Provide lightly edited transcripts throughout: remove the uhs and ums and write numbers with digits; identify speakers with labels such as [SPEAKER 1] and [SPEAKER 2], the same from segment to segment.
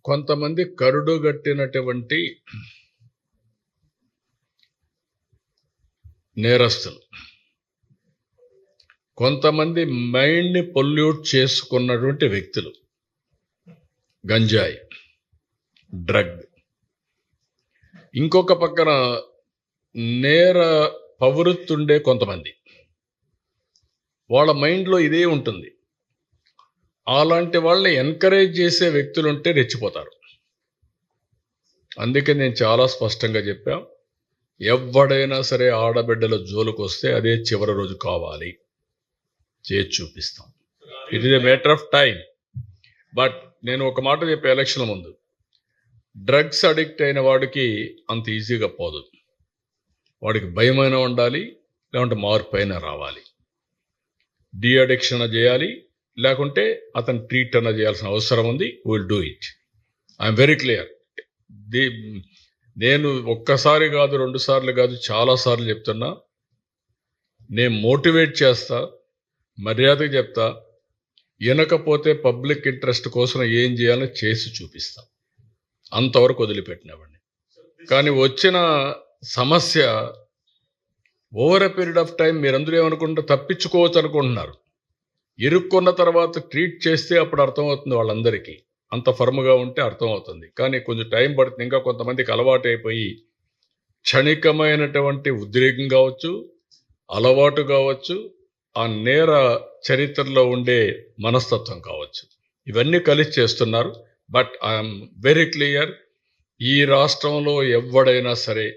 [SPEAKER 1] కొంతమంది కరుడుగట్టినటువంటి నేరస్తులు, కొంతమంది మైండ్ని పొల్యూట్ చేసుకున్నటువంటి వ్యక్తులు, గంజాయి, డ్రగ్, ఇంకొక పక్కన నేర ప్రవృత్తుండే కొంతమంది, వాళ్ళ మైండ్లో ఇదే ఉంటుంది. అలాంటి వాళ్ళని ఎంకరేజ్ చేసే వ్యక్తులు ఉంటే రెచ్చిపోతారు. అందుకే నేను చాలా స్పష్టంగా చెప్పా, ఎవడైనా సరే ఆడబిడ్డల జోలికి వస్తే అదే చివరి రోజు కావాలి, చేసి చూపిస్తాం. It is a matter of time. But నేను ఒక మాట చెప్పే ఎలక్షన్ ముందు, డ్రగ్స్ అడిక్ట్ అయిన వాడికి అంత ఈజీగా పోదు. వాడికి భయమైనా ఉండాలి, లేకుంటే మార్పు అయినా రావాలి. డీ అడిక్షన్ చేయాలి, లేకుంటే అతను ట్రీట్ అన్న చేయాల్సిన అవసరం ఉంది. Will do it. I'm very clear. నేను ఒక్కసారి కాదు, 2 సార్లు కాదు, చాలా సార్లు చెప్తున్నా. నేను మోటివేట్ చేస్తా, మర్యాదగా చెప్తా. వినకపోతే పబ్లిక్ ఇంట్రెస్ట్ కోసం ఏం చేయాలో చేసి చూపిస్తా. అంతవరకు వదిలిపెట్టినవాడిని. కానీ వచ్చిన సమస్య over a period of time మీరందరూ ఏమనుకుంటారు, తప్పించుకోవచ్చు అనుకుంటున్నారు. ఇరుక్కున్న తర్వాత ట్రీట్ చేస్తే అప్పుడు అర్థమవుతుంది వాళ్ళందరికీ. అంత ఫర్మ్గా ఉంటే అర్థమవుతుంది. కానీ కొంచెం టైం పడుతుంది. ఇంకా కొంతమందికి అలవాటు అయిపోయి క్షణికమైనటువంటి ఉద్రేకం కావచ్చు, అలవాటు కావచ్చు, ఆ నేర చరిత్రలో ఉండే మనస్తత్వం కావచ్చు, ఇవన్నీ కలిసి చేస్తున్నారు. బట్ ఐఎమ్ వెరీ క్లియర్, ఈ రాష్ట్రంలో ఎవడైనా సరే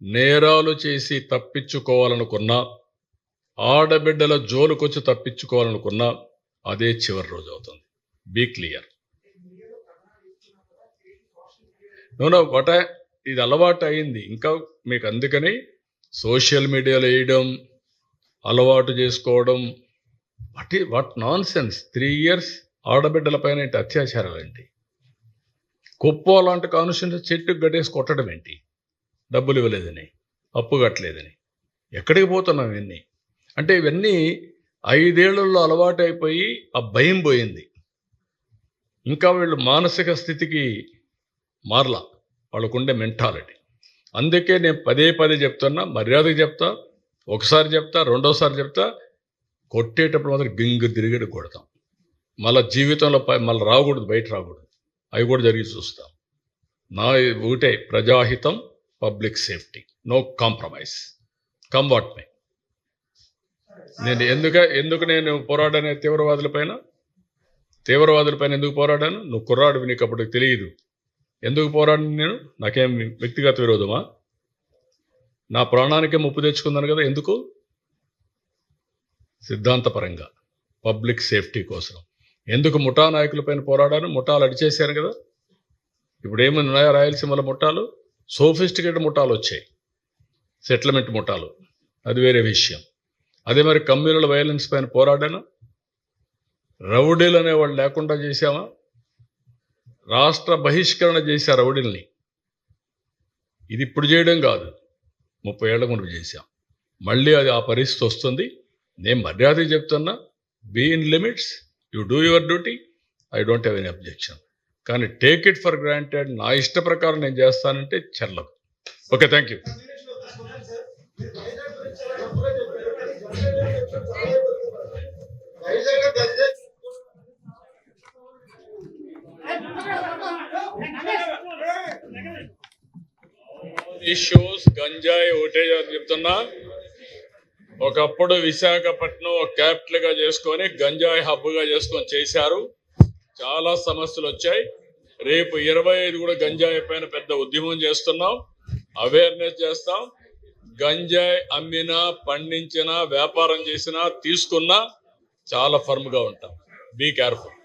[SPEAKER 1] నేరాలు చేసి తప్పించుకోవాలనుకున్నా, ఆడబిడ్డల జోలుకొచ్చి తప్పించుకోవాలనుకున్నా అదే చివరి రోజు అవుతుంది. Be clear. నో ఇది అలవాటు అయింది. ఇంకా మీకు అందుకని సోషల్ మీడియాలో వేయడం, అలవాటు చేసుకోవడం, వాట్ నాన్ సెన్స్. 3 years ఆడబిడ్డల పైన ఏంటి అత్యాచారాలు ఏంటి? కుప్ప లాంటి కాన్స్టిట్యూన్సీ చెట్టుకు గడేసి కొట్టడం ఏంటి? డబ్బులు ఇవ్వలేదని, అప్పు కట్టలేదని. ఎక్కడికి పోతున్నాం ఇవన్నీ? అంటే ఇవన్నీ 5 ఏళ్లలో అలవాటు అయిపోయి ఆ భయం పోయింది. ఇంకా వీళ్ళు మానసిక స్థితికి మారలా, వాళ్ళకుండే మెంటాలిటీ. అందుకే నేను పదే చెప్తున్నా, మర్యాదగా చెప్తా. ఒకసారి చెప్తా, రెండోసారి చెప్తా, కొట్టేటప్పుడు మాత్రం గింగు తిరిగి కొడతాం. మళ్ళీ జీవితంలో మళ్ళీ రాకూడదు, బయట రాకూడదు. అవి కూడా జరిగి చూస్తాం. నా ఒకటే, ప్రజాహితం, public safety, no compromise, come what may. నేను ఎందుకు నేను పోరాడాను తీవ్రవాదుల పైన ఎందుకు పోరాడాను? నువ్వు కుర్రాడివి, నీకు అప్పుడు తెలియదు. ఎందుకు పోరాడాను నేను? నాకేం వ్యక్తిగత విరోధమా? నా ప్రాణానికే ముప్పు తెచ్చుకున్నాను కదా. ఎందుకు? సిద్ధాంతపరంగా, పబ్లిక్ సేఫ్టీ కోసం. ఎందుకు ముఠా నాయకుల పైన పోరాడాను? ముఠాలు అడిచేశారు కదా. ఇప్పుడు ఏమున్నాయా రాయలసీమలో ముఠాలు? సోఫిస్టికేటెడ్ ముఠాలు వచ్చాయి, సెటిల్మెంట్ ముఠాలు, అది వేరే విషయం. అదే మరి కమ్యూనల్ వైలెన్స్ పైన పోరాడాను. రౌడీలు అనేవాళ్ళు లేకుండా చేశామా? రాష్ట్ర బహిష్కరణ చేశారు రౌడీల్ని. ఇది ఇప్పుడు చేయడం కాదు, 30 ఏళ్ల ముందు చేశాం. మళ్ళీ అది ఆ పరిస్థితి వస్తుంది. నేను మర్యాదగా చెప్తున్నా, be in limits, you do your duty, I don't have any objection. కానీ టేక్ ఇట్ ఫర్ గ్రాంటెడ్, నా ఇష్ట ప్రకారం నేను చేస్తానంటే చెల్లదు. Okay, thank you. ఇష్యూస్ గంజాయి ఒకటే చెప్తున్నా. ఒకప్పుడు విశాఖపట్నం క్యాపిటల్గా చేసుకొని గంజాయి హబ్గా చేసుకొని చేశారు. చాలా సమస్యలు వచ్చాయి. రేపు 25 కూడా గంజాయి పైన పెద్ద ఉద్యమం చేస్తున్నాం, అవేర్నెస్ చేస్తాం. గంజాయి అమ్మినా, పండించినా, వ్యాపారం చేసినా, తీసుకున్నా చాలా ఫర్మ్గా ఉంటాం. Be careful.